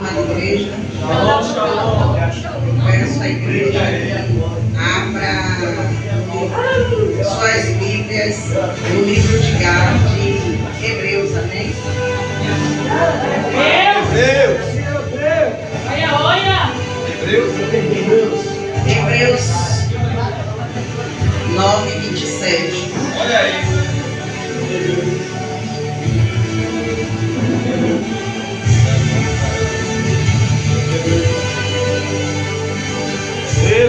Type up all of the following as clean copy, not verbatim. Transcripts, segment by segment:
amada igreja. Shalom. Peço à igreja que abra suas Bíblias no livro de Hebreus, amém? Hebreus 9:27. Olha aí.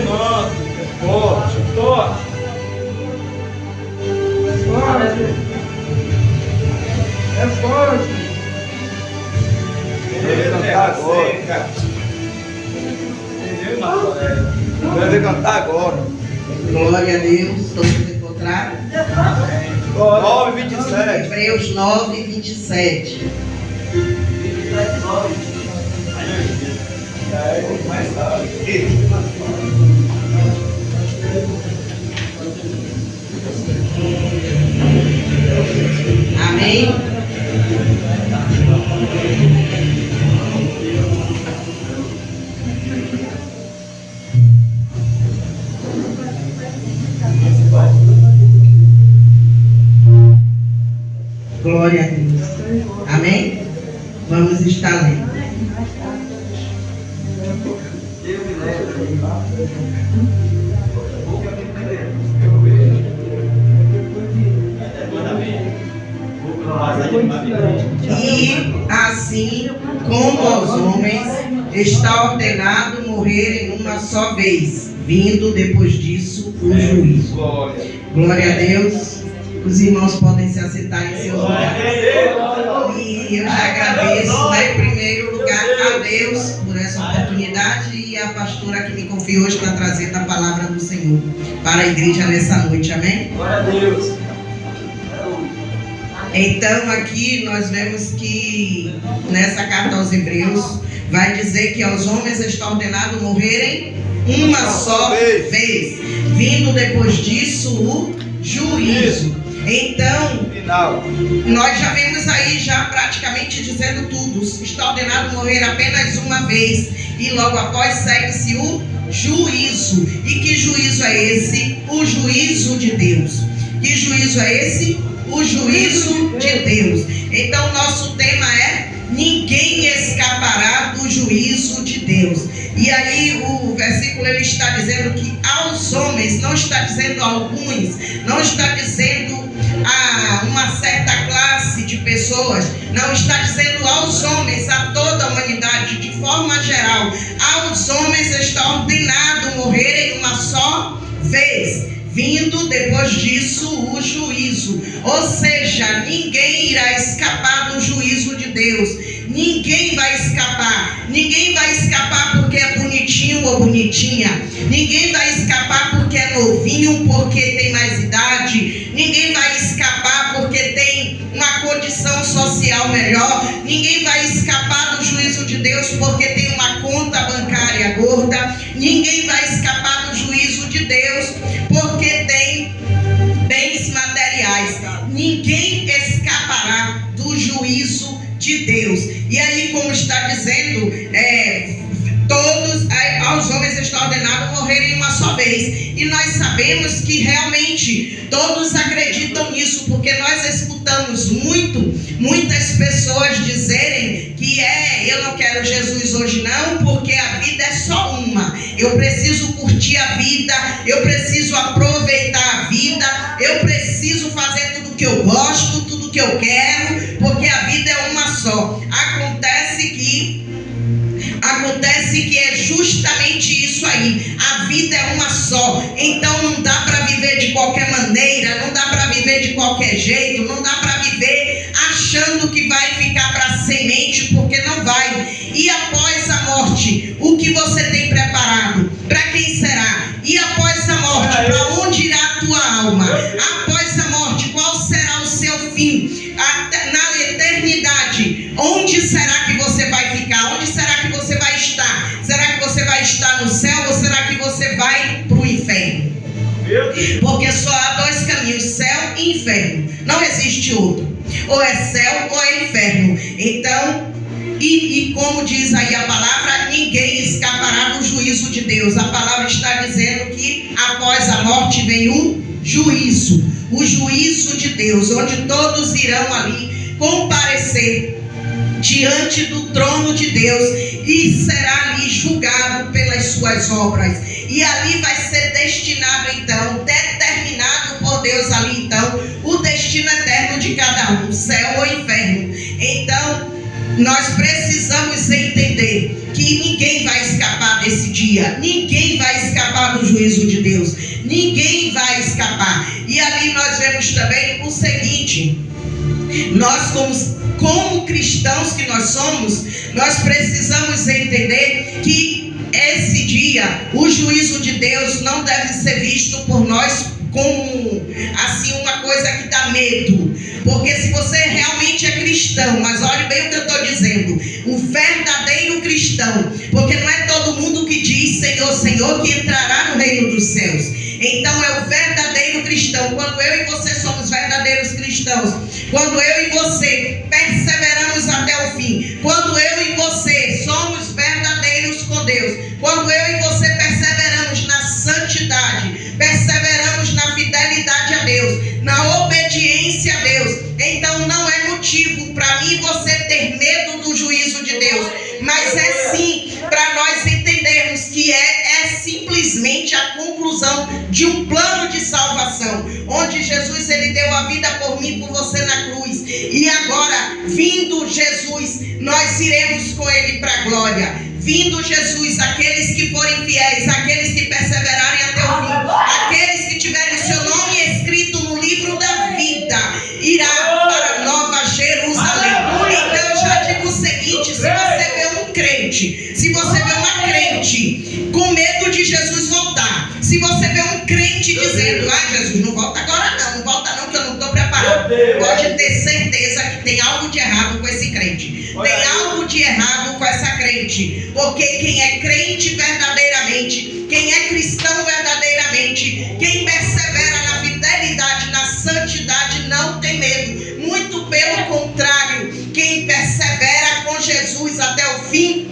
Mano, é forte, forte. É forte. Deve cantar agora. Deve cantar agora. Glória a Deus. Todos encontraram? 9:27. Hebreus 9:27. Mais tarde. Amém? Glória a Deus. Amém? Vamos estar lendo. E assim como aos homens está ordenado morrer em uma só vez, vindo depois disso o juízo. Glória a Deus. Os irmãos podem se assentar em seus lugares. E eu já agradeço, em primeiro lugar, a Deus por essa oportunidade e a pastora que me confiou está trazendo a palavra do Senhor para a igreja nessa noite. Amém? Glória a Deus. Então aqui nós vemos que nessa carta aos Hebreus vai dizer que aos homens está ordenado morrerem uma só vez, vindo depois disso o juízo. Então, nós já vemos aí já praticamente dizendo tudo. Está ordenado morrer apenas uma vez e logo após segue-se o juízo. E que juízo é esse? O juízo de Deus. Que juízo é esse? O juízo de Deus. Então nosso tema é: ninguém escapará do juízo de Deus. E aí o versículo ele está dizendo que aos homens, não está dizendo a alguns, não está dizendo a uma certa classe de pessoas, não está dizendo aos homens, a toda a humanidade, de forma geral. Aos homens está ordenado morrer em uma só vez, vindo depois disso o juízo. Ou seja, ninguém irá escapar do juízo de Deus. Ninguém vai escapar. Ninguém vai escapar porque é bonitinho ou bonitinha. Ninguém vai escapar porque é novinho, porque tem mais idade. Ninguém vai escapar porque tem uma condição social melhor. Ninguém vai escapar do juízo de Deus porque tem uma conta bancária gorda. Ninguém vai escapar do juízo de Deus porque tem bens materiais. Ninguém escapará do juízo de Deus. E aí, como está dizendo, todos aos homens está ordenado morrer em uma só vez. E nós sabemos que realmente todos acreditam nisso, porque nós escutamos muitas pessoas dizerem que eu não quero Jesus hoje não, porque a vida é só uma. Eu preciso curtir a vida, eu preciso aproveitar a vida, eu preciso fazer tudo que eu gosto, tudo que eu quero, porque a vida é uma só. Acontece que é justamente isso aí. A vida é uma só. Então não dá para viver de qualquer maneira, não dá para viver de qualquer jeito, não dá para viver achando que vai ficar para semente, porque não vai. E após a morte, o que você tem preparado? Para quem será? E após a morte, para onde irá a tua alma? Após a morte, qual será o seu fim? Na eternidade, onde será que você vai ficar? Onde será que você vai estar? Será que você vai estar no céu ou será que você vai para o inferno? Porque só há dois caminhos, céu e inferno. Não existe outro. Ou é céu ou é inferno. Então, E como diz aí a palavra, ninguém escapará do juízo de Deus. A palavra está dizendo que após a morte vem o juízo de Deus, onde todos irão ali comparecer diante do trono de Deus e será ali julgado pelas suas obras. E ali vai ser destinado então, determinado por Deus ali então, o destino eterno de cada um, céu ou inferno. Então, nós precisamos entender que ninguém vai escapar desse dia, ninguém vai escapar do juízo de Deus, ninguém vai escapar. E ali nós vemos também o seguinte: nós como cristãos que nós somos, nós precisamos entender que esse dia, o juízo de Deus não deve ser visto por nós como assim uma coisa que dá medo. Porque se você realmente é cristão, mas olhe bem o que eu estou dizendo, o verdadeiro cristão, porque não é todo mundo que diz Senhor, Senhor que entrará no reino dos céus. Então é o verdadeiro cristão. Quando eu e você somos verdadeiros cristãos, quando eu e você perseveramos até o fim, quando eu e você somos verdadeiros com Deus, quando eu e você perseveramos na santidade, perseveramos na fidelidade a Deus, na obediência a Deus, então não é motivo para mim e você ter medo do juízo de Deus, mas é sim para nós entendermos que é simplesmente a conclusão de um plano de salvação, onde Jesus ele deu a vida por mim, por você na cruz, e agora vindo Jesus, nós iremos com ele para a glória. Vindo Jesus, aqueles que forem fiéis, aqueles que perseverarem até o fim, aqueles que tiverem o seu nome escrito no livro da vida, irá para a Nova Jerusalém. Então eu já digo o seguinte: se você vê um crente, se você vê uma crente com medo de Jesus voltar, se você vê um crente dizendo, Jesus, não volta agora não volta não, que eu não estou preparado, pode ter certeza que tem algo de errado com esse crente. Tem algo de errado com essa crente, porque quem é crente verdadeiramente, quem é cristão verdadeiramente, quem persevera na fidelidade, na santidade, não tem medo. Muito pelo contrário, quem persevera com Jesus até o fim,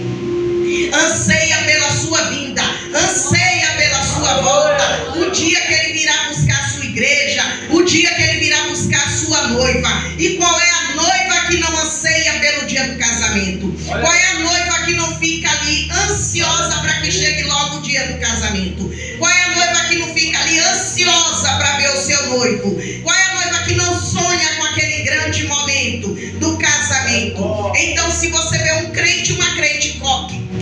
anseia pela sua vinda, anseia pela sua volta, o dia que ele virá buscar a sua igreja, o dia que ele virá buscar a sua noiva. E qual é a noiva que não anseia pelo dia do casamento? Qual é a noiva que não fica ali ansiosa para que chegue logo o dia do casamento? Qual é a noiva que não fica ali ansiosa para ver o seu noivo? Qual é a noiva que não sonha com aquele grande momento do casamento? Então, se você vê um crente, uma crente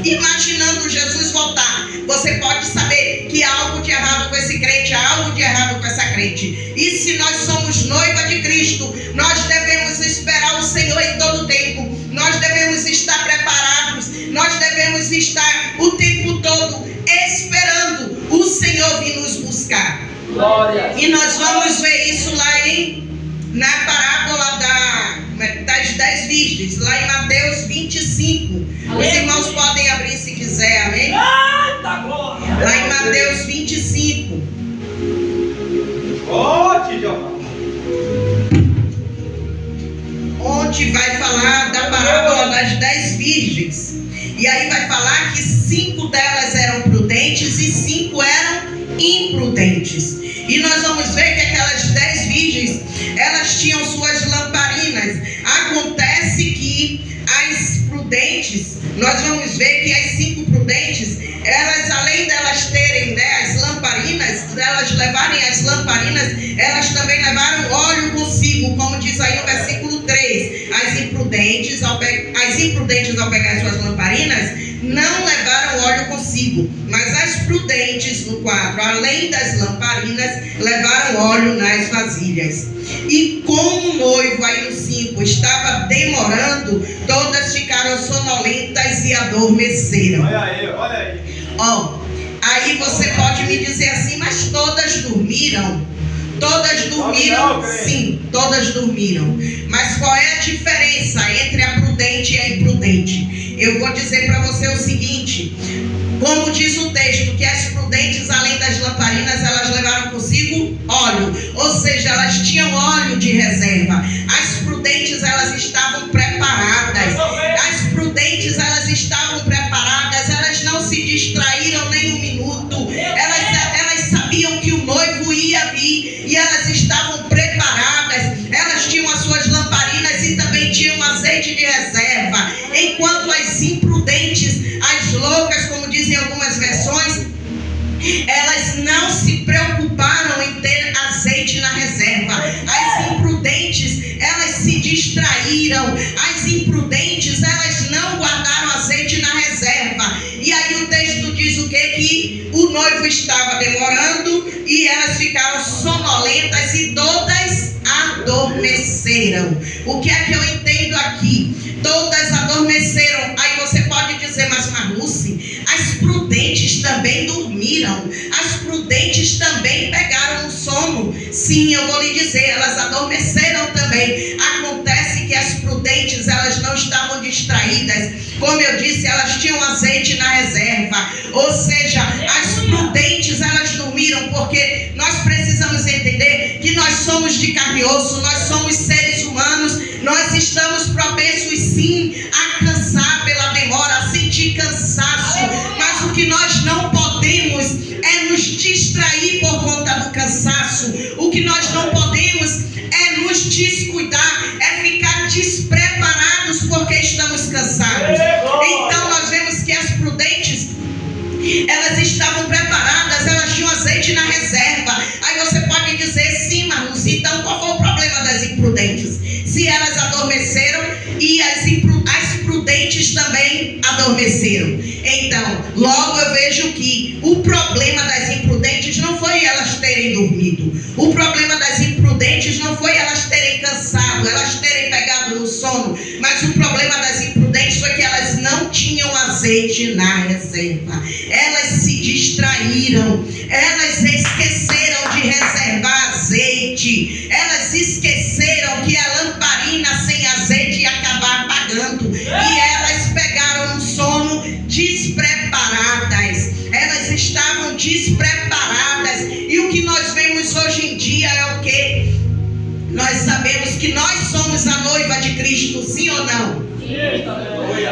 imaginando Jesus voltar, você pode saber que há algo de errado com esse crente, há algo de errado com essa crente. E se nós somos noiva de Cristo, nós devemos esperar o Senhor em todo tempo, nós devemos estar preparados, nós devemos estar o tempo todo esperando o Senhor vir nos buscar. Glória. E nós vamos ver isso lá na parábola das 10 virgens, lá em Mateus 25. Os irmãos podem abrir se quiser, amém? Lá em Mateus 25. Onde vai falar da parábola das 10 virgens. E aí vai falar que 5 delas eram prudentes e 5 eram imprudentes. E nós vamos ver que aquelas 10 virgens, elas tinham suas lamparinas. Acontece que as prudentes, nós vamos ver que as 5 prudentes, elas, além delas terem as lamparinas, delas levarem as lamparinas, elas também levaram óleo consigo, como diz aí no versículo 3. As imprudentes, ao pegar suas lamparinas, não levaram óleo consigo, mas as prudentes, no 4, além das lamparinas, levaram óleo nas vasilhas. E como o noivo, aí no 5, estava demorando, todas ficaram sonolentas e adormeceram. Olha aí. Aí você pode me dizer assim, mas todas dormiram? Todas dormiram, sim, todas dormiram. Mas qual é a diferença entre a prudente e a imprudente? Eu vou dizer para você o seguinte: como diz o texto, que as prudentes, além das lamparinas, elas levaram consigo óleo, ou seja, elas tinham óleo de reserva. As prudentes, elas estavam preparadas. As prudentes imprudentes, as loucas, como dizem algumas versões, elas não se preocuparam em ter azeite na reserva. As imprudentes, elas se distraíram. As imprudentes, elas não guardaram azeite na reserva. E aí o texto diz o quê? Que o noivo estava demorando e elas ficaram sonolentas e todas adormeceram. O que é que eu entendo aqui? Todas adormeceram. Aí você pode dizer, mas Marluce, as prudentes também dormiram. As prudentes também pegaram o sono. Sim, eu vou lhe dizer, elas adormeceram também. Acontece que as prudentes, elas não estavam distraídas. Como eu disse, elas tinham azeite na reserva. Ou seja, as prudentes, elas dormiram, porque nós precisamos entender que nós somos de carne e osso, nós somos seres humanos, nós estamos propensos sim a cansar pela demora, a sentir cansaço, mas o que nós não podemos é nos distrair por conta do cansaço. O que nós não podemos é nos descuidar, é ficar despreparados porque estamos cansados. Então nós vemos que as prudentes, elas estavam preparadas, elas tinham azeite na reserva. Aí você pode dizer, sim, Marluz, então qual foi o problema das imprudentes? Se elas adormeceram e as prudentes também adormeceram. Então, logo eu vejo que o problema das imprudentes não foi elas terem dormido. O problema das imprudentes não foi elas terem cansado, elas terem pegado no sono. Mas o problema das imprudentes foi que elas não tinham azeite na reserva. Elas se distraíram, elas esqueceram de reservar azeite, elas esqueceram que a lamparina sem azeite ia acabar apagando, e elas pegaram um sono despreparadas. Elas estavam despreparadas, e o que nós vemos hoje em dia é o que? Nós sabemos que nós somos a noiva de Cristo, sim ou não?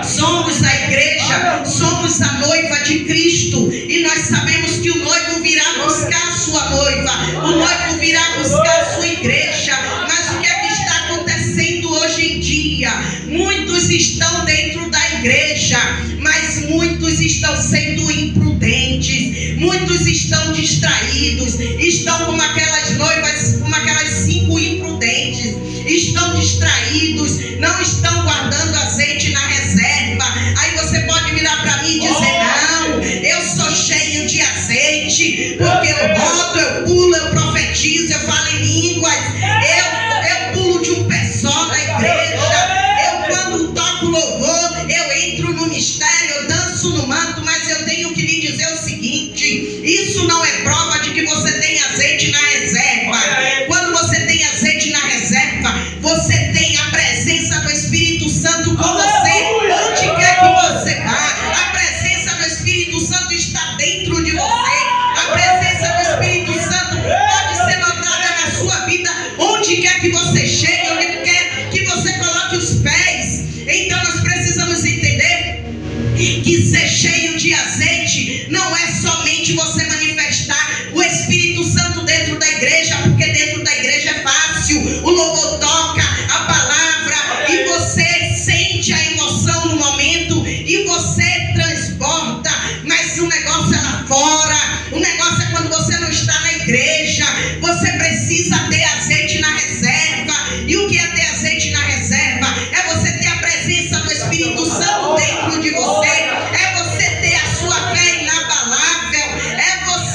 Somos a igreja, somos a noiva de Cristo, e nós sabemos que o noivo virá buscar a sua noiva, o noivo virá buscar a sua igreja. Mas o que é que está acontecendo hoje em dia? Muitos estão dentro da igreja, mas muitos estão sendo imprudentes, muitos estão distraídos, estão como aquelas noivas, como aquelas 5 imprudentes, estão distraídos, não estão guardando azeite na reserva. Aí você pode virar para mim e dizer, não, eu sou cheio de azeite, porque eu rodo, eu pulo, eu profetizo, eu falo em línguas, eu pulo de um pé só da igreja, eu quando toco louvor, eu entro no mistério, eu danço no manto. Mas eu tenho que lhe dizer o seguinte, isso não é prova de que você tem azeite na reserva. Quando você tem azeite na reserva, você tem a presença do Espírito Santo com você, onde quer que você vá. A presença do Espírito Santo está dentro de você. A presença do Espírito Santo pode ser notada na sua vida, onde quer que você chegue, onde quer que você coloque os pés. Então nós precisamos entender que ser cheio de azeite não é somente você manifestar o Espírito Santo dentro da igreja, porque dentro da igreja é fácil, o louvor toca, a palavra, e você sente a emoção no momento, e você transborda. Mas o negócio é lá fora, o negócio é quando você não está na igreja. Você precisa ter azeite na reserva. E o que é ter azeite na reserva? É você ter a presença do Espírito Santo dentro de você, é você ter a sua fé inabalável, é você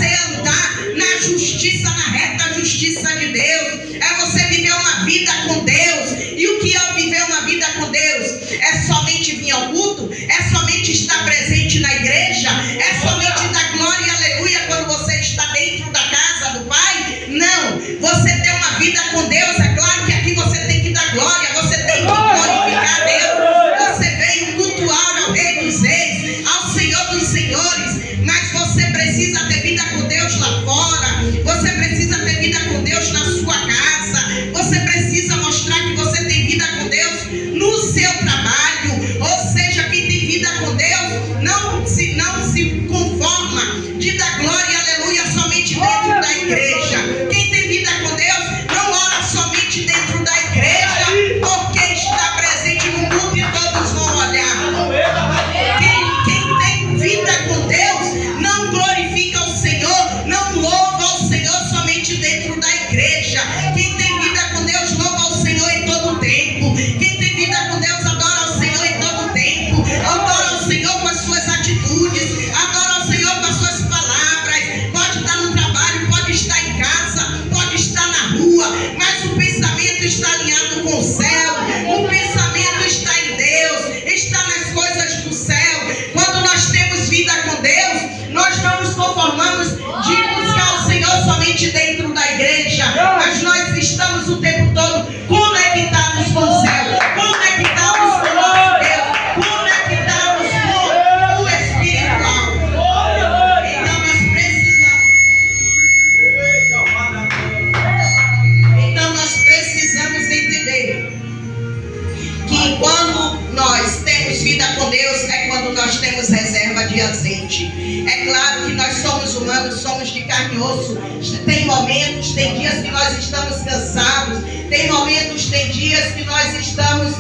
de azeite. É claro que nós somos humanos, somos de carne e osso. Tem momentos, tem dias que nós estamos cansados. Tem momentos, tem dias que nós estamos,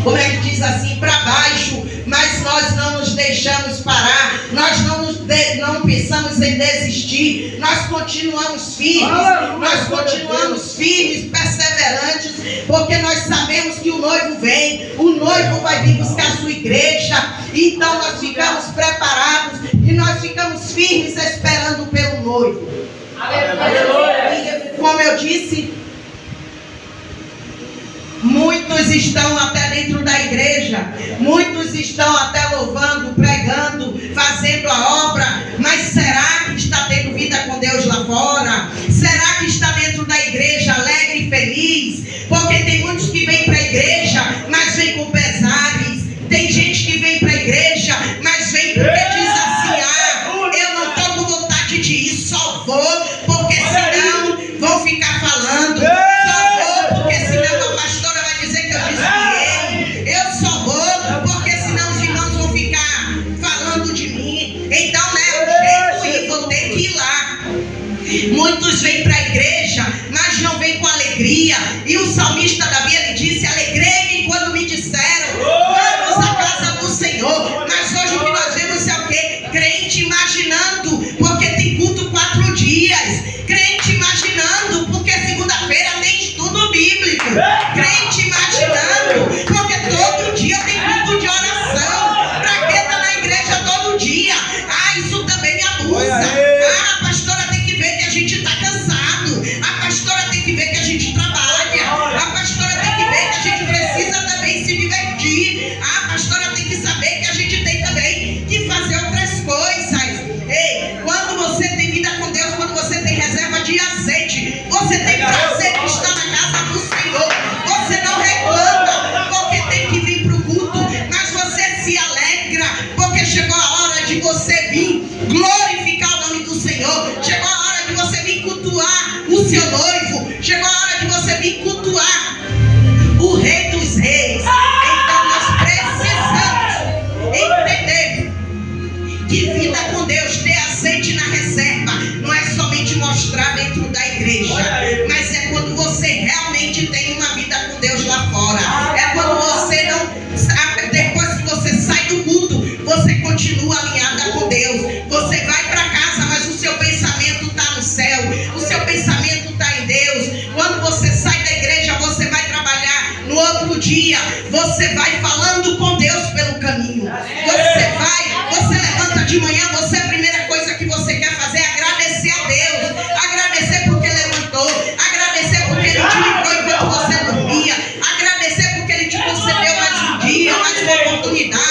como é que diz assim, para baixo, mas nós não nos deixamos parar, nós não pensamos em desistir, nós continuamos firmes, perseverantes, porque nós sabemos que o noivo vem, o noivo vai vir buscar a sua igreja, então nós ficamos preparados e nós ficamos firmes esperando pelo noivo. E, como eu disse, muitos estão até dentro da igreja, muitos estão até louvando, pregando, fazendo a obra, mas será que está tendo vida com Deus lá fora? Será que está dentro da igreja alegre e feliz? Porque tem muitos que vêm para a igreja, mas vêm com pesares. Tem gente que vem para a igreja, mas vem porque diz assim: eu não estou com vontade de ir, só vou, porque senão vão ficar falando. Só vou, porque senão a pastora vai dizer que eu desviei. Eu só vou, porque senão os irmãos vão ficar falando de mim. Então, né, o jeito vou ter que ir lá. Muitos vêm para a igreja, mas não vêm com alegria. E o salmista Davi, ele disse: alegrei-me quando me disseram, vamos à casa do Senhor. Mas hoje o que nós vemos é o quê? Crente imaginando, porque tem culto 4 dias. Crente imaginando, porque segunda-feira tem estudo bíblico. Crente imaginando, porque todo dia tem culto de oração. Para que estar na igreja todo dia? Isso também me abusa. A pastora tem que ver que a gente está cansado. A pastora tem que ver que a gente trabalha. A pastora tem que ver que a gente precisa também se divertir. A pastora tem que saber que a gente tem também que fazer outras coisas. Ei, quando você tem vida com Deus, quando você tem reserva de azeite, você tem prazer de estar na casa do Senhor. Você não reclama porque tem que vir para o culto, mas você se alegra porque chegou a hora de você vir glorificar o nome do Senhor. Chegou a hora de você vir cultuar o seu noivo. Chegou a hora de você vir cultuar o Rei dos Reis. Então nós precisamos entender que vida com Deus, ter azeite na reserva, não é somente mostrar dentro da igreja, mas é quando você realmente tem uma vida com Deus lá fora. É quando você não, depois que você sai do culto, você continua alinhada com Deus. Você vai para casa, mas o seu pensamento está no céu, o seu pensamento está em Deus. Quando você sai da igreja, você vai trabalhar. No outro dia, você vai falando com Deus pelo caminho. Você levanta de manhã, a primeira coisa que você quer fazer é agradecer a Deus. Agradecer porque levantou. Agradecer porque Ele te livrou enquanto você dormia. Agradecer porque Ele te concedeu mais um dia, mais uma oportunidade.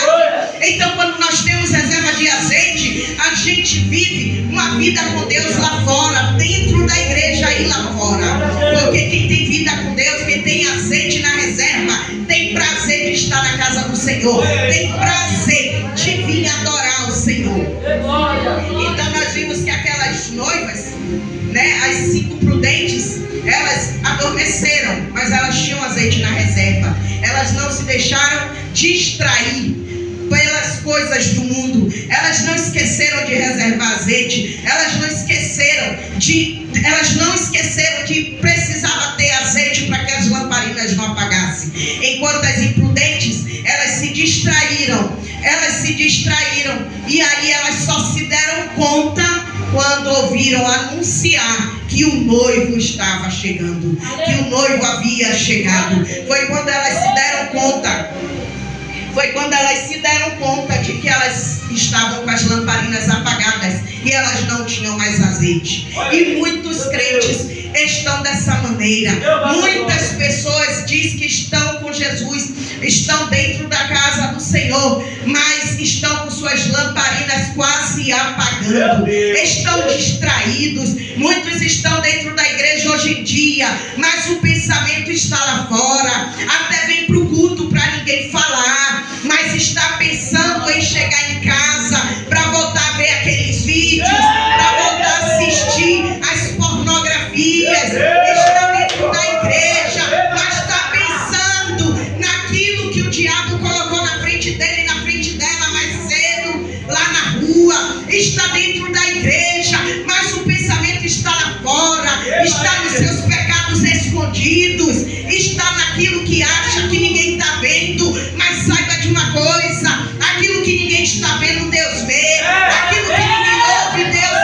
Então, quando nós temos reserva de azeite, a gente vive uma vida com Deus lá fora, dentro da igreja e lá fora. Porque quem tem vida com Deus, quem tem azeite na reserva, tem prazer de estar na casa do Senhor. Tem prazer de vir adorar o Senhor. Então nós vimos que aquelas noivas, né, as 5 prudentes, elas adormeceram, mas elas tinham azeite na reserva. Elas não se deixaram distrair pelas coisas do mundo. Elas não esqueceram de reservar azeite. Elas não esqueceram que precisava ter azeite para que as lamparinas não apagassem. Enquanto as imprudentes, elas se distraíram, e aí elas só se deram conta quando ouviram anunciar que o noivo estava chegando, que o noivo havia chegado. Foi quando elas se deram conta de que elas estavam com as lamparinas apagadas e elas não tinham mais azeite. E muitos crentes estão dessa maneira. Muitas pessoas dizem que estão com Jesus, estão dentro da casa do Senhor, mas estão com suas lamparinas quase apagando, estão distraídos. Muitos estão dentro da igreja hoje em dia, mas o pensamento está lá fora. Até vem para o culto para ninguém falar, mas está pensando em chegar em casa para voltar a ver aqueles vídeos, para voltar a assistir as pornografias. Está dentro da igreja, mas está pensando naquilo que o diabo colocou na frente dele, na frente dela mais cedo, ninguém está vendo, Deus vê. Aquilo que ninguém ouve, Deus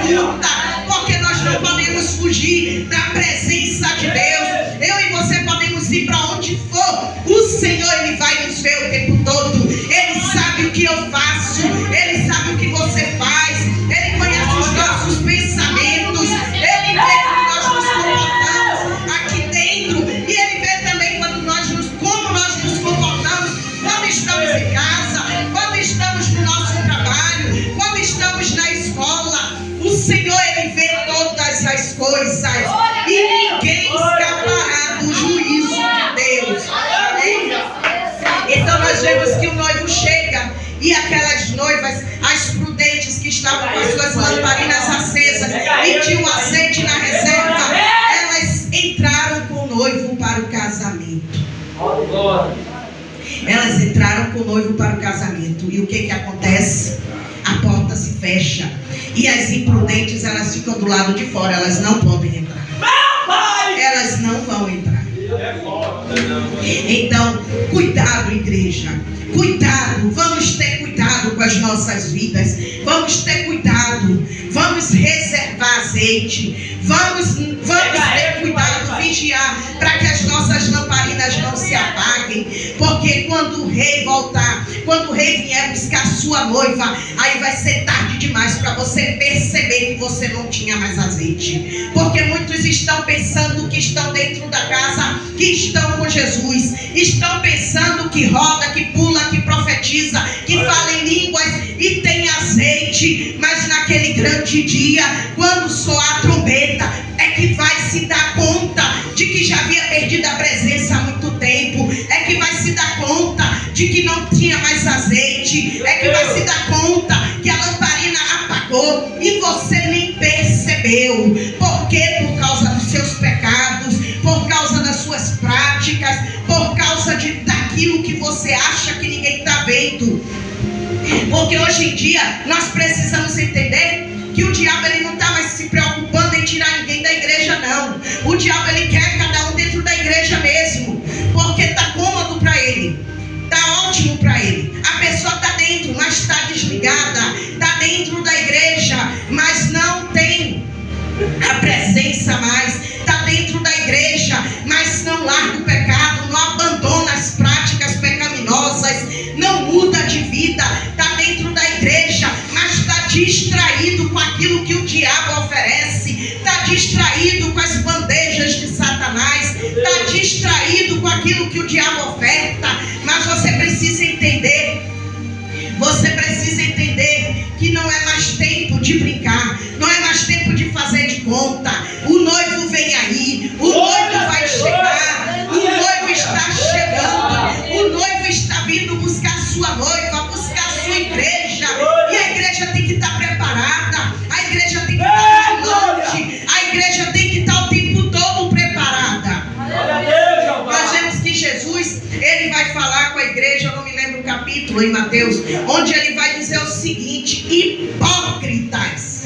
escuta. Porque nós não podemos fugir da presença de Deus. Eu e você podemos ir para onde for. O Senhor, Ele vai nos ver o tempo todo. Ele sabe o que eu faço. Ele sabe o que você faz. Ele conhece os nossos pensamentos. Ele vê como nós nos comportamos aqui dentro. E Ele vê também como nós nos comportamos quando estamos em casa, quando estamos no nosso trabalho, quando estamos na escola. O Senhor, Ele vê todas as coisas. E ninguém escapará do juízo de Deus. Amém? Então nós vemos que o noivo chega e aquelas noivas, as prudentes que estavam com as suas lamparinas acesas e tinham azeite na reserva, elas entraram com o noivo para o casamento. Elas entraram com o noivo para o casamento. E o que acontece? A porta se fecha. E as imprudentes, elas ficam do lado de fora. Elas não podem entrar. Elas não vão entrar. Então, cuidado, igreja. Cuidado. Vamos ter cuidado com as nossas vidas. Vamos ter cuidado. Vamos reservar azeite. Vamos ter cuidado, vigiar, para que as nossas lamparinas não se apaguem. Porque quando o rei voltar, quando o rei vier buscar sua noiva, aí vai ser tarde demais para você perceber que você não tinha mais azeite. Porque muitos estão pensando que estão dentro da casa, que estão com Jesus, estão pensando que roda, que pula, que profetiza, que fala em línguas e tem azeite. Mas naquele grande dia, quando soar a trombeta, é que vai se dar conta de que já havia perdido a presença há muito tempo. É que vai se dar conta de que não tinha mais azeite. É que vai se dar conta que a lamparina apagou e você nem percebeu. Por quê? Por causa dos seus pecados, por causa das suas práticas, por causa daquilo que você acha que ninguém está vendo. Porque hoje em dia nós precisamos entender que o diabo, ele não está mais se preocupando em tirar ninguém da igreja, não. O diabo, ele quer cada um dentro da igreja mesmo, porque está cômodo para ele, está ótimo para ele. A pessoa está dentro, mas está desligada, está dentro da igreja, mas não tem a presença mais, está dentro da igreja, mas não larga o pecado, não abandona as práticas pecaminosas, não muda de vida, está dentro da igreja, mas está distraído com aquilo que o diabo oferece, está distraído com as bandejas de Satanás, está distraído com aquilo que o diabo oferta. Mas você precisa entender que não é mais tempo de brincar, não é mais tempo de fazer de conta. O noivo vem aí, o noivo vai chegar, o noivo está chegando, o noivo está vindo buscar sua noiva, buscar sua igreja. E a igreja tem que estar preparada, a igreja tem que estar vigilante, a igreja tem que estar o tempo todo preparada. Nós vemos que Jesus, ele vai falar com a igreja, eu não me lembro o capítulo em Mateus, onde ele vai dizer o seguinte: hipócritas,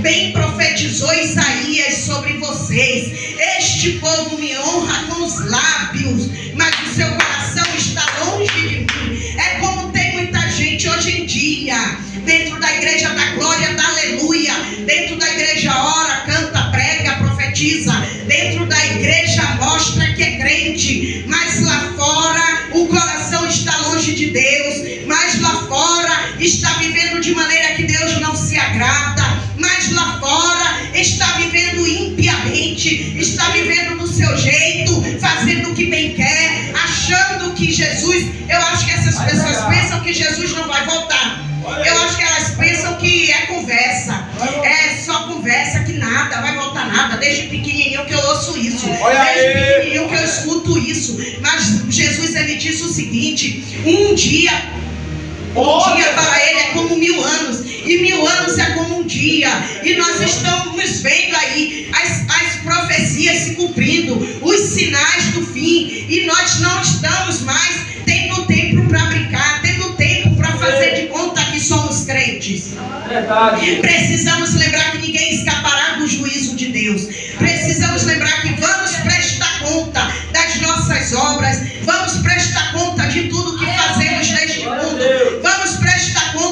bem profetizou Isaías sobre vocês, este povo me honra com os lábios, mas o seu coração está longe de mim. É como tem muita gente hoje em dia, dentro da igreja da glória, da aleluia, dentro da igreja ora, canta, prega, profetiza, dentro da igreja mostra que é crente, mas lá fora o coração está longe de Deus, mas lá fora está vivendo de maneira que Deus não se agrada, mas lá fora está vivendo impiamente, está vivendo do seu jeito, fazendo o que bem quer, achando que Jesus, eu acho que essas pessoas pensam que Jesus não vai voltar. Eu acho que elas pensam que é conversa, é só conversa, que nada, vai voltar nada. Desde pequenininho que eu ouço isso, desde pequenininho que eu escuto isso. Mas Jesus, ele disse o seguinte: um dia para ele é como 1000 anos, e 1000 anos é como um dia. E nós estamos vendo aí as profecias se cumprindo, os sinais do fim, e nós não estamos mais tendo tempo para brincar, tendo tempo para fazer de conta que somos crentes. Precisamos lembrar que ninguém escapará do juízo de Deus. Precisamos lembrar que vamos prestar conta das nossas obras, vamos prestar conta de tudo que fazemos neste mundo, vamos prestar conta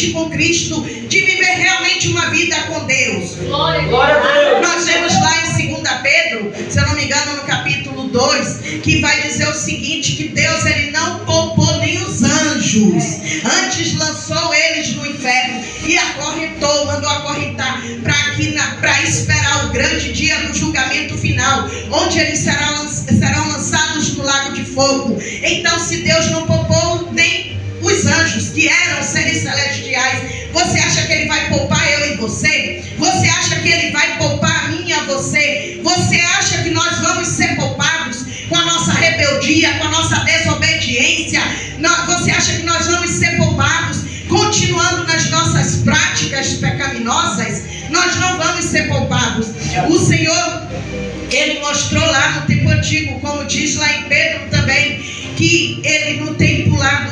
realmente com Cristo, de viver realmente uma vida com Deus. Glória a Deus. Nós vemos lá em 2 Pedro, se eu não me engano, no capítulo 2, que vai dizer o seguinte, que Deus ele não poupou nem os anjos, antes lançou eles no inferno e acorrentou, mandou acorrentar para esperar o grande dia do julgamento final, onde eles serão lançados no lago de fogo. Então, se Deus não poupou nem os anjos, que eram seres celestiais, você acha que ele vai poupar eu e você? Você acha que ele vai poupar a mim e a você? Você acha que nós vamos ser poupados com a nossa rebeldia, com a nossa desobediência? Você acha que nós vamos ser poupados continuando nas nossas práticas pecaminosas? Nós não vamos ser poupados. O Senhor, ele mostrou lá no tempo antigo, como diz lá em Pedro também, que ele no tempo lá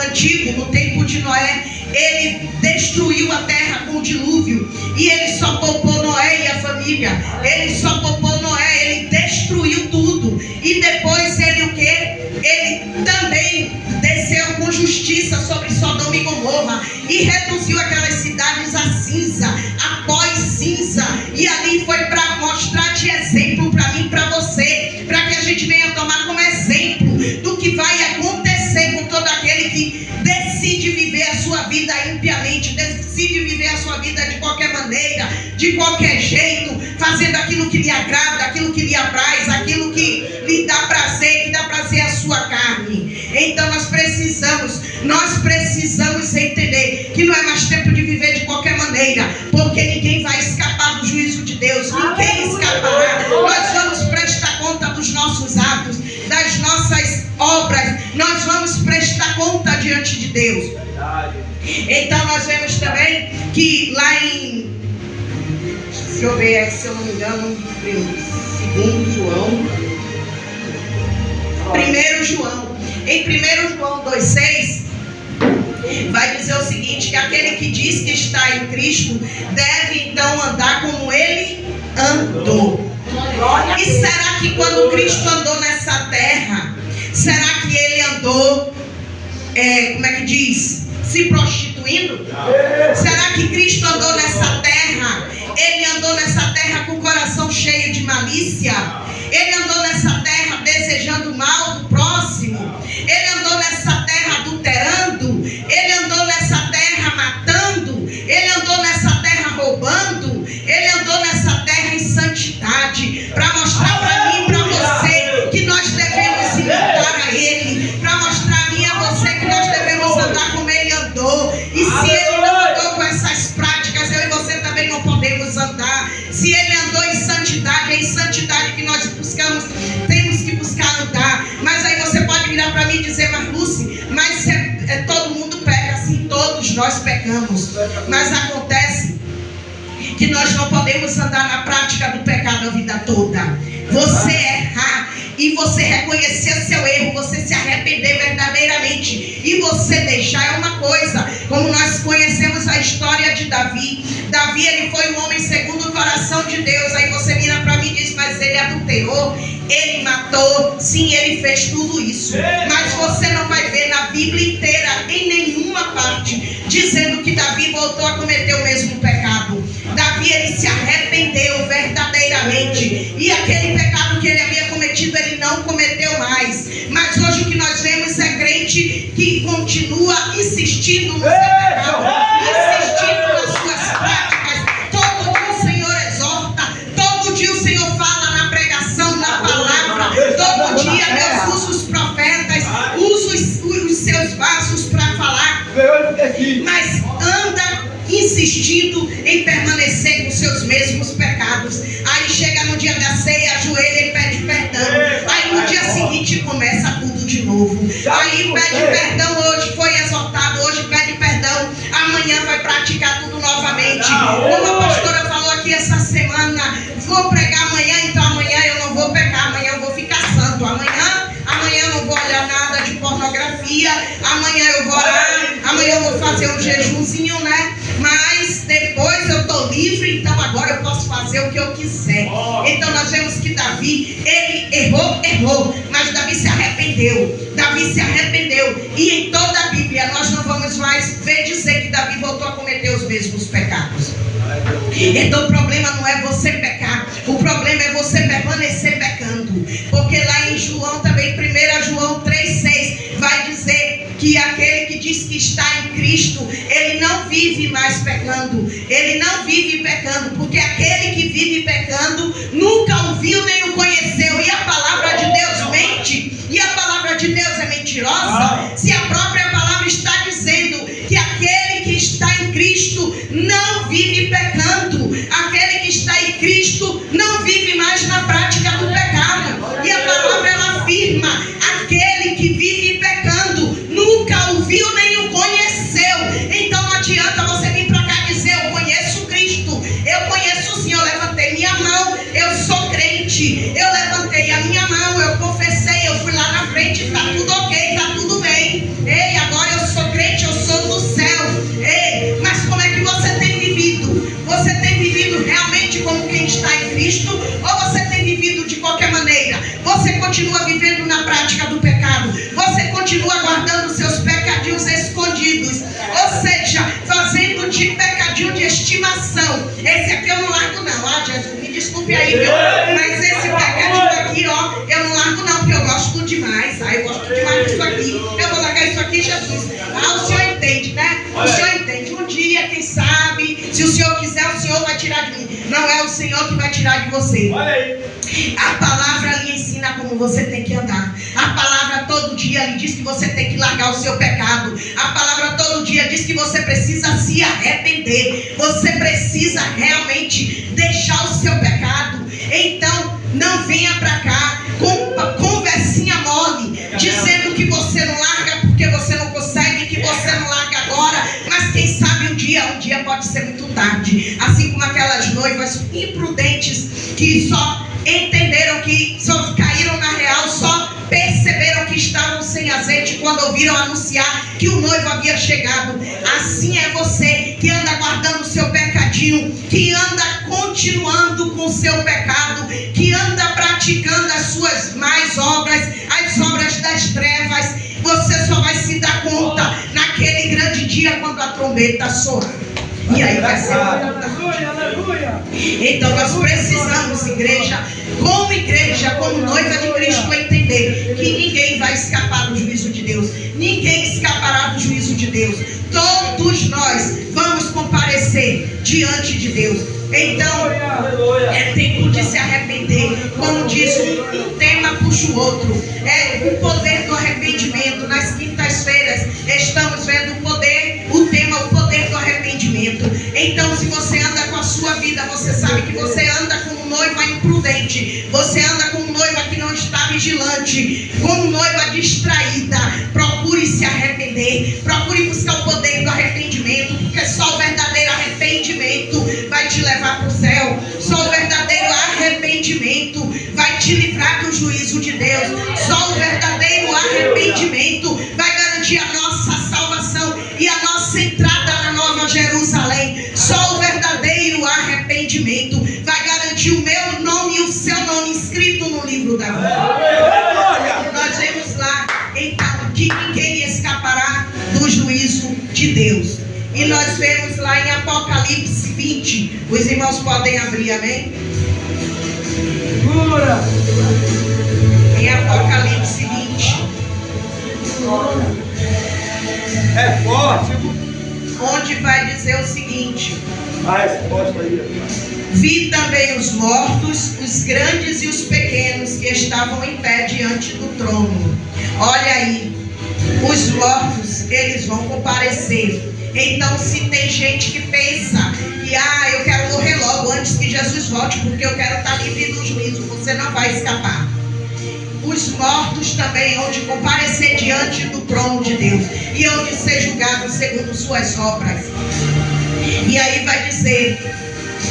antigo, no tempo de Noé, ele destruiu a terra com o dilúvio, e ele só poupou Noé e a família. Ele só poupou Noé, ele destruiu tudo. E depois ele o quê? Ele também desceu com justiça sobre Sodoma e Gomorra e reduziu aquelas cidades a cinza, a pós-cinza. E ali foi para mostrar de exemplo para mim e para você, para que a gente venha tomar como exemplo do que vai acontecer com todo aquele que decide viver a sua vida impiamente, decide viver a sua vida de qualquer maneira, de qualquer jeito, fazendo aquilo que lhe agrada, aquilo que lhe apraz, aquilo que lhe dá prazer, que dá prazer à sua carne. Então nós precisamos entender que não é mais tempo de viver de qualquer maneira, porque ninguém vai escapar do juízo de Deus, ninguém escapará. Nós vamos prestar conta dos nossos atos, das nossas obras, nós vamos prestar conta diante de Deus. Então nós vemos também que lá em, deixa eu ver, se eu não me engano, 2 João, 1 João, em 1 João 2,6, vai dizer o seguinte, que aquele que diz que está em Cristo deve então andar como ele andou. E será que quando Cristo andou nessa terra, será que ele andou, como é que diz, se prostituindo? Será que Cristo andou nessa terra? Ele andou nessa terra com o coração cheio de malícia? Ele andou nessa terra desejando o mal do próximo? Ele andou nessa terra adulterando? Ele andou nessa terra matando? Ele andou nessa terra roubando? Ele andou nessa terra em santidade, para mostrar para mim e para você que nós devemos imitar a ele, para mostrar a mim e a você que nós devemos andar como ele andou. E se ele não andou com essas práticas, eu e você também não podemos andar. Se ele andou em santidade, é em santidade que nós temos que buscar andar. Mas aí você pode virar para mim e dizer, mas Lúcia, mas todo mundo peca, assim, todos nós pecamos. Mas acontece que nós não podemos andar na prática do pecado a vida toda. Você errar e você reconhecer seu erro, você se arrepender verdadeiramente e você deixar é uma coisa. Como nós conhecemos a história de Davi. Davi, ele foi um homem segundo o coração de Deus. Aí você vira para mim e diz, mas ele adulterou, ele matou. Sim, ele fez tudo isso. Mas você não vai ver na Bíblia inteira, em nenhuma parte, dizendo que Davi voltou a cometer o mesmo pecado. Davi, ele se arrependeu verdadeiramente, e aquele pecado que ele havia cometido, ele não cometeu mais. Mas hoje o que nós vemos é crente que continua insistindo no seu pecado, insistindo nas suas práticas. Todo dia o Senhor exorta, todo dia o Senhor fala na pregação, na palavra, todo dia Deus usa os profetas, usa os seus vasos para falar, mas anda insistindo em permanecer com seus mesmos pecados. Aí chega no dia da ceia, ajoelha e pede perdão. Aí no dia seguinte começa tudo de novo. Aí pede perdão, hoje foi exortado, hoje pede perdão, amanhã vai praticar tudo novamente. Como a pastora falou aqui essa semana, vou pregar amanhã, então amanhã eu não vou pecar, amanhã eu vou ficar santo. Amanhã eu não vou olhar nada de pornografia, amanhã eu vou orar, amanhã eu vou fazer um jejumzinho, né? Mas depois eu estou livre, então agora eu posso fazer o que eu quiser. Então nós vemos que Davi, ele errou, mas Davi se arrependeu. E em toda a Bíblia nós não vamos mais ver dizer que Davi Davi voltou a cometer os mesmos pecados. Então o problema não é você pecar, o problema é você permanecer pecando. Porque lá em João também, 1 João 3,6, vai dizer que aquele que diz que está em Cristo, ele não vive mais pecando. Ele não vive pecando, porque aquele que vive pecando nunca o viu nem o conheceu. E a palavra de Deus mente? E a palavra de Deus é mentirosa? Se a própria palavra está dizendo que aquele que está em Cristo não vive pecando, aquele que está em Cristo não vive mais na prática do pecado. E a palavra ela afirma: aquele que vive pecando nunca o viu nem o conheceu. Então não adianta você vir para cá dizer: eu conheço Cristo, eu conheço o Senhor. Eu levantei minha mão, eu sou crente, eu levantei a minha mão, eu confessei, eu fui lá na frente, está tudo ok, está tudo bem. Ei, agora eu sou crente, eu sou do céu. Ei, mas como é que você tem vivido? Você tem vivido realmente como quem está em Cristo? Ou você tem vivido de qualquer maneira? Você continua vivendo na prática do pecado? Você continua guardando seus pecadinhos escondidos? Ou seja, fazendo de pecadinho de estimação. Esse aqui eu não largo não. Ah, Jesus, me desculpe aí, viu? Mas esse pecadinho aqui, ó, eu não largo não, porque eu gosto demais. Ah, eu gosto demais disso aqui. Eu vou largar isso aqui, Jesus. Ah, o Senhor entende, né? O Senhor entende. Um dia, quem sabe, se o Senhor quiser, o Senhor vai tirar de mim. Não é o Senhor que vai tirar de você. Olha aí. A palavra lhe ensina como você tem que andar. A palavra todo dia lhe diz que você tem que largar o seu pecado. A palavra todo dia diz que você precisa se arrepender. Você precisa realmente deixar o seu pecado. Então, não venha para cá com conversinha mole, dizendo que você não larga porque você não consegue, que você não larga agora. Mas quem sabe um dia pode ser muito tarde. Assim como aquelas noivas imprudentes que só entenderam, que só caíram na real, só perceberam que estavam sem azeite quando ouviram anunciar que o noivo havia chegado. Assim é você que anda guardando o seu pecadinho, que anda continuando com o seu pecado, que anda praticando as suas más obras, as obras das trevas. Você só vai se dar conta naquele grande dia quando a trombeta soar. E aí vai ser aleluia. Então nós precisamos, igreja, como noiva de Cristo, entender que ninguém vai escapar do juízo de Deus. Ninguém escapará do juízo de Deus. Todos nós vamos comparecer diante de Deus. Então, é tempo de se arrepender. Como diz, um tema puxa o outro. É o poder do arrependimento. Nas quintas-feiras estamos vendo o tema do arrependimento. Então, se você anda com a sua vida, você sabe que você anda como noiva imprudente. Você anda como noiva que não está vigilante, como noiva distraída. Procure se arrepender. Procure buscar o poder do arrependimento, porque só o verdadeiro arrependimento vai te levar para o céu. Só o verdadeiro arrependimento vai te livrar do juízo de Deus. Só o verdadeiro arrependimento vai garantir a nossa salvação e a nossa entrada na Nova Jerusalém. Só o verdadeiro arrependimento vai garantir o meu nome e o seu nome escrito no livro da vida. Nós vemos lá, então, que ninguém escapará do juízo de Deus. E nós vemos lá em Apocalipse 20. Os irmãos podem abrir, amém? Em Apocalipse 20. É forte. Onde vai dizer o seguinte: A resposta aí. vi também os mortos, os grandes e os pequenos, que estavam em pé diante do trono. Olha aí, os mortos, eles vão comparecer. Então, se tem gente que pensa que eu quero morrer logo antes que Jesus volte, porque eu quero estar livre do juízo, você não vai escapar. Os mortos também hão de comparecer diante do trono de Deus e hão de ser julgados segundo suas obras. E aí vai dizer: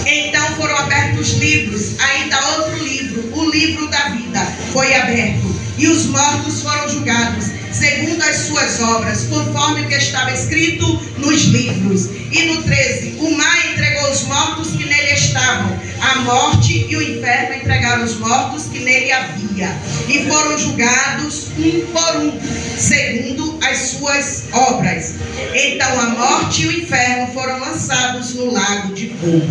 então foram abertos livros, ainda outro livro, o livro da vida foi aberto, e os mortos foram julgados segundo as suas obras, conforme o que estava escrito nos livros. E no 13, o mar entregou os mortos que nele estavam, A morte e o inferno entregaram os mortos que nele havia, e foram julgados um por um, segundo as suas obras. Então a morte e o inferno foram lançados no lago de fogo.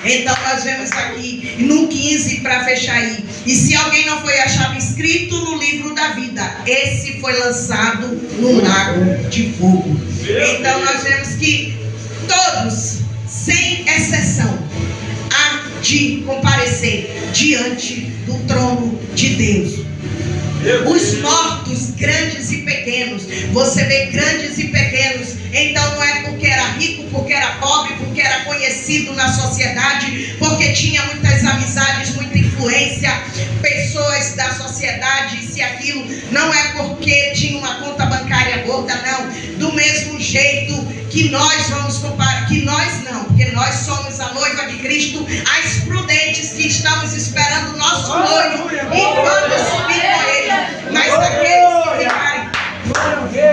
Então nós vemos aqui no 15, para fechar aí: e se alguém não foi achado escrito no livro da vida, esse foi lançado no lago de fogo. Então nós vemos que todos, sem exceção, há de comparecer diante do trono de Deus. Os mortos, grandes e pequenos. Você vê grandes e pequenos. Então não é porque era rico, porque era pobre, porque era conhecido na sociedade, porque tinha muitas amizades, muita influência, pessoas da sociedade, isso e aquilo. Não é porque tinha uma conta bancária gorda, não. Do mesmo jeito que nós vamos comparar, que nós não, porque nós somos a noiva de Cristo, as prudentes que estamos esperando o nosso noivo e vamos subir com ele. Mas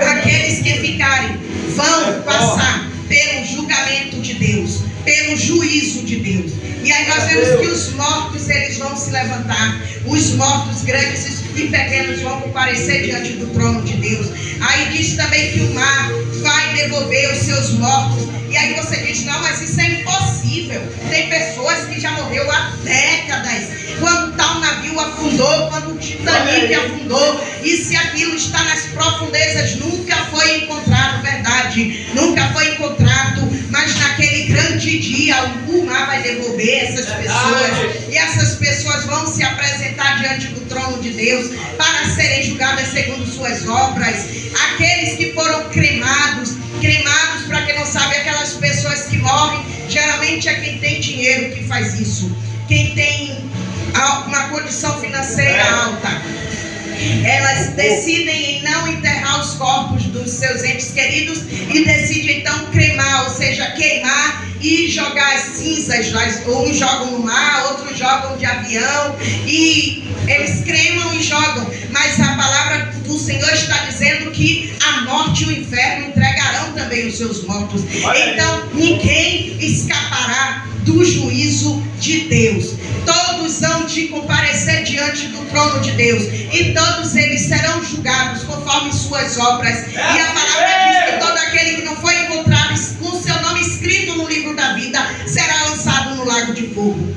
aqueles que ficarem vão passar pelo julgamento de Deus, pelo juízo de Deus. E aí nós vemos que os mortos, eles vão se levantar. Os mortos grandes e pequenos vão comparecer diante do trono de Deus. Aí diz também que o mar vai devolver os seus mortos. E aí você diz: não, mas isso é impossível. Tem pessoas que já morreram há décadas. Quando tal navio afundou, quando o Titanic afundou, e se aquilo está nas profundezas, nunca foi encontrado, verdade, nunca foi encontrado. Mas naquele grande dia o mar vai devolver essas pessoas, e essas pessoas vão se apresentar diante do trono de Deus para serem julgadas segundo suas obras. Aqueles que foram cremados, para quem não sabe, aquelas pessoas que morrem, geralmente é quem tem dinheiro que faz isso, quem tem uma condição financeira alta. Elas decidem em não enterrar os corpos dos seus entes queridos e decidem então cremar, ou seja, queimar e jogar as cinzas. Uns jogam no mar, outros jogam de avião, e eles cremam e jogam. Mas a palavra do Senhor está dizendo que a morte e o inferno entregarão também os seus mortos. Então ninguém escapará do juízo de Deus. Todos hão de comparecer diante do trono de Deus, e todos eles serão julgados conforme suas obras. E a palavra diz que todo aquele que não foi encontrado com seu nome escrito no livro da vida será lançado no lago de fogo.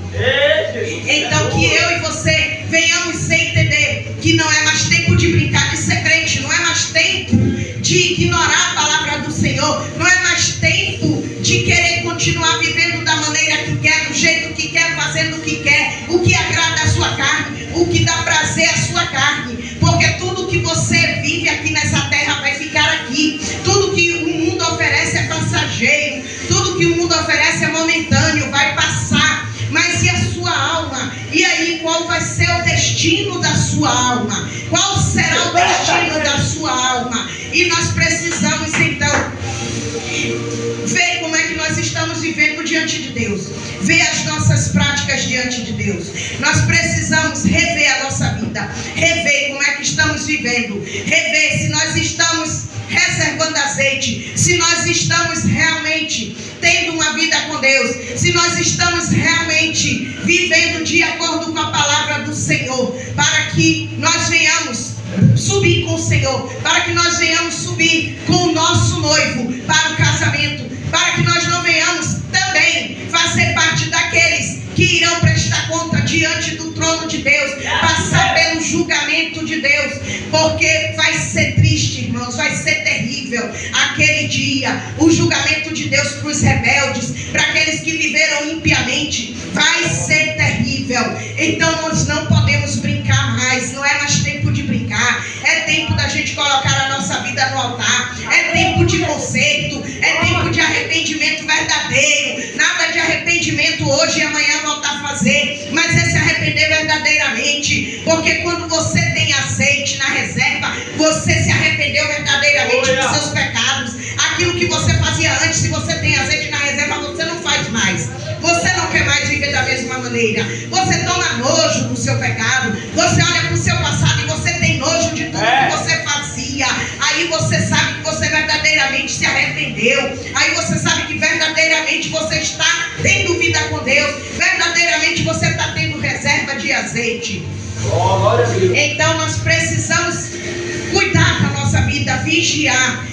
Então que eu e você venhamos a entender que não é mais tempo de brincar de ser crente, não é mais tempo de ignorar a palavra do Senhor, não é mais tempo de querer continuar vivendo da maneira que quer, do jeito que quer, fazendo o que quer, o que agrada a sua carne, o que dá prazer à sua carne, porque tudo que você vive aqui nessa terra vai ficar aqui. Tudo que o mundo oferece é passageiro, tudo que o mundo oferece é momentâneo, vai passar. Mas e a sua alma? E aí, qual vai ser o destino da sua alma? Qual será o destino da sua alma? E nós precisamos então ver como é que nós estamos vivendo diante de Deus, ver as nossas práticas diante de Deus. Nós precisamos rever a nossa vida, rever como é que estamos vivendo, rever se nós estamos reservando azeite, se nós estamos realmente tendo uma vida com Deus, se nós estamos realmente vivendo de acordo com a palavra do Senhor, para que nós venhamos subir com o Senhor, para que nós venhamos subir com o nosso noivo para o casamento, para que nós não venhamos também fazer parte daqueles que irão prestar conta diante do trono de Deus, passar pelo julgamento de Deus, porque vai ser triste, irmãos, vai ser terrível aquele dia. O julgamento de Deus para os rebeldes, para aqueles que viveram impiamente, vai ser terrível. Então nós não podemos brincar mais, não é mais tempo de brincar, é tempo da gente colocar a nossa vida no altar, é tempo de conserto, é tempo de arrependimento verdadeiro. Nada de arrependimento hoje e amanhã voltar a fazer, mas é se arrepender verdadeiramente, porque quando você tem azeite na reserva, você se arrependeu verdadeiramente dos seus pecados. Aquilo que você fazia antes, se você tem azeite na reserva, você não faz mais. Você não quer mais viver da mesma maneira. Você toma nojo do seu pecado. Você olha para o seu passado e você tem nojo de tudo que você fazia. Aí você sabe que você verdadeiramente se arrependeu. Aí você sabe que verdadeiramente verdadeiramente você está tendo vida com Deus, verdadeiramente você está tendo reserva de azeite. Então nós precisamos cuidar da nossa vida, vigiar,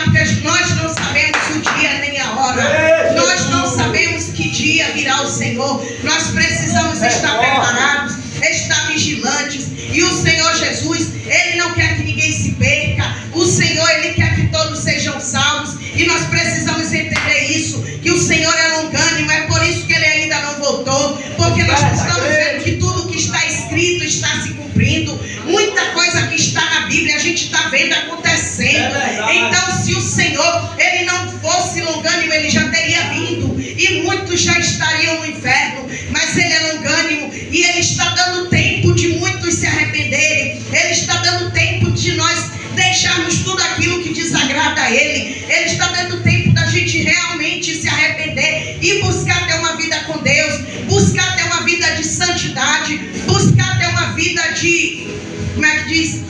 porque nós não sabemos o dia nem a hora, nós não sabemos que dia virá o Senhor. Nós precisamos estar preparados, estar vigilantes. E o Senhor Jesus, Ele não quer que ninguém se perca. O Senhor, Ele quer que todos sejam salvos. E nós precisamos entender isso, que o Senhor é longânimo. É por isso que Ele ainda não voltou, porque nós estamos vendo que tudo que está escrito está se cumprindo. Muita coisa que está na Bíblia a gente está vendo acontecendo. Então, se o Senhor, Ele não fosse longânimo, Ele já teria vindo e muitos já estariam no inferno. Mas Ele é longânimo e Ele está dando tempo de muitos se arrependerem. Ele está dando tempo de nós deixarmos tudo aquilo que desagrada a Ele. Ele está dando tempo da gente realmente se arrepender e buscar ter uma vida com Deus, buscar ter uma vida de santidade, buscar ter uma vida de, como é que diz?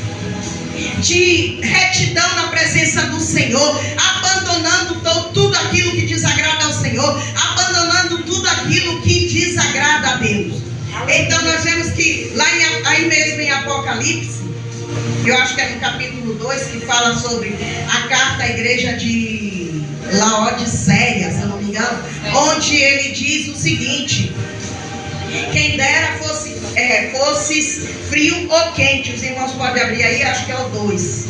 De retidão na presença do Senhor, abandonando tudo aquilo que desagrada ao Senhor, abandonando tudo aquilo que desagrada a Deus. Então nós vemos que lá aí mesmo em Apocalipse, eu acho que é no capítulo 2, que fala sobre a carta à igreja de Laodiceia, se eu não me engano, onde ele diz o seguinte: quem dera fosses frio ou quente. Os irmãos podem abrir aí, acho que é o 2.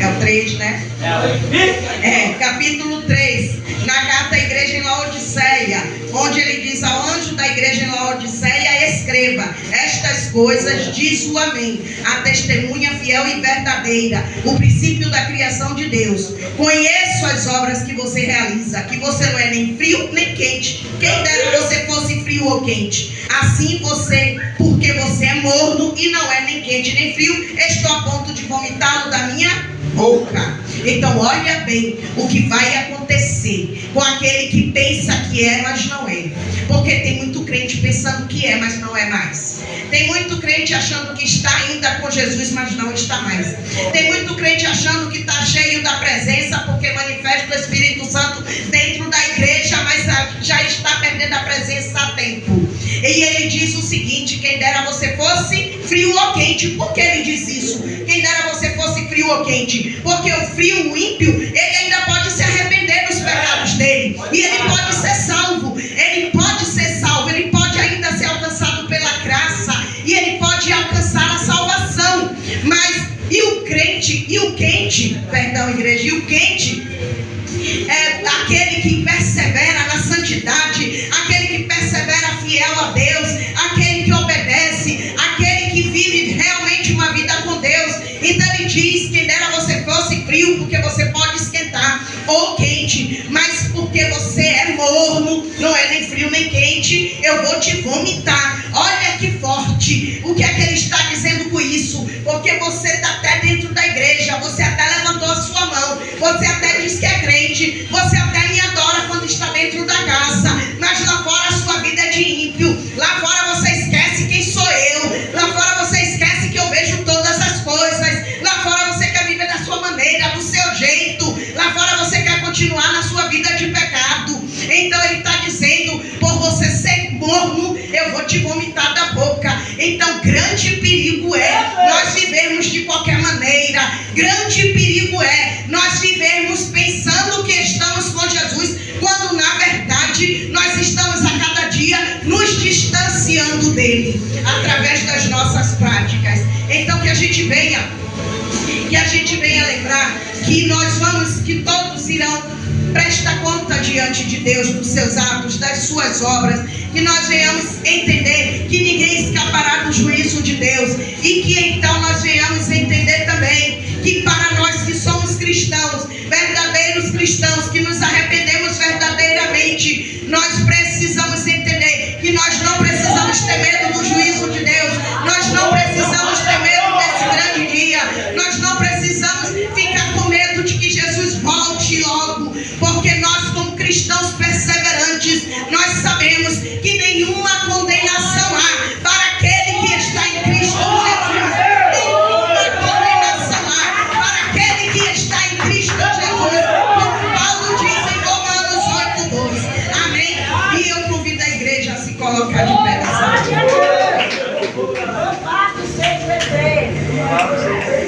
É o 3, né? Capítulo 3, na carta à igreja em Laodiceia, onde ele diz ao anjo da igreja em Laodiceia: escreva estas coisas, diz o Amém, a testemunha fiel e verdadeira, o princípio da criação de Deus. Conheço as obras que você realiza, que você não é nem frio nem quente. Quem dera você fosse frio ou quente. Assim porque você é morno e não é nem quente nem frio, estou a ponto de vomitá-lo da minha boca. Então olha bem o que vai acontecer com aquele que pensa que é, mas não é. Porque tem muito crente pensando que é, mas não é mais. Tem muito crente achando que está ainda com Jesus, mas não está mais. Tem muito crente achando que está cheio da presença, porque manifesta o Espírito Santo dentro da igreja, mas já está perdendo a presença há tempo. E ele diz o seguinte: quem dera você fosse frio ou quente. Por que ele diz isso? Quem dera você fosse frio ou quente? Porque o frio, o ímpio, ele ainda pode se arrepender dos pecados dele, e ele pode ser salvo. Ele pode ser salvo, ele pode ainda ser alcançado pela graça, e ele pode alcançar a salvação. Mas e o crente, e o quente, perdão igreja, e o quente é aquele que persevera na santidade, aquele que persevera fiel a Deus, aquele que obedece, aquele que vive realmente uma vida com Deus. Então ele diz: quem dera você fosse frio, porque você pode esquentar, ou quente, mas porque você é morno, não é nem frio nem quente, eu vou te vomitar. Olha que forte. O que é que ele está dizendo com isso? Porque você está até dentro da igreja, você até levantou a sua mão, você até diz que é crente, você até me adora quando está dentro da casa, mas lá fora a sua vida é de ímpio. Lá fora você esquece quem sou eu, lá fora você esquece que eu vejo todas as coisas, lá fora você quer viver da sua maneira, do seu jeito, lá fora você quer continuar na sua vida de pecado. Então ele está dizendo: por você ser morno, eu vou te vomitar da boca. Então grande perigo é nós vivermos de qualquer maneira. Grande perigo é nós vivermos pensando que estamos com Jesus, quando na verdade nós estamos a cada dia nos distanciando dele, através das nossas práticas. Então que a gente venha lembrar que todos irão prestar conta diante de Deus dos seus atos, das suas obras. Que nós venhamos entender que ninguém escapará do juízo de Deus, e que então nós venhamos entender também que para nós que somos cristãos, verdadeiros cristãos, que nos arrependemos verdadeiramente, nós precisamos entender que nós não precisamos ter medo do juízo de Deus, nós não precisamos ter medo desse grande dia, nós não precisamos ficar com medo de que Jesus volte logo, porque nós, como cristãos perseverantes, nós sabemos que nenhuma condenação há para aquele que está em Cristo Jesus. Nenhuma condenação há para ficar de pé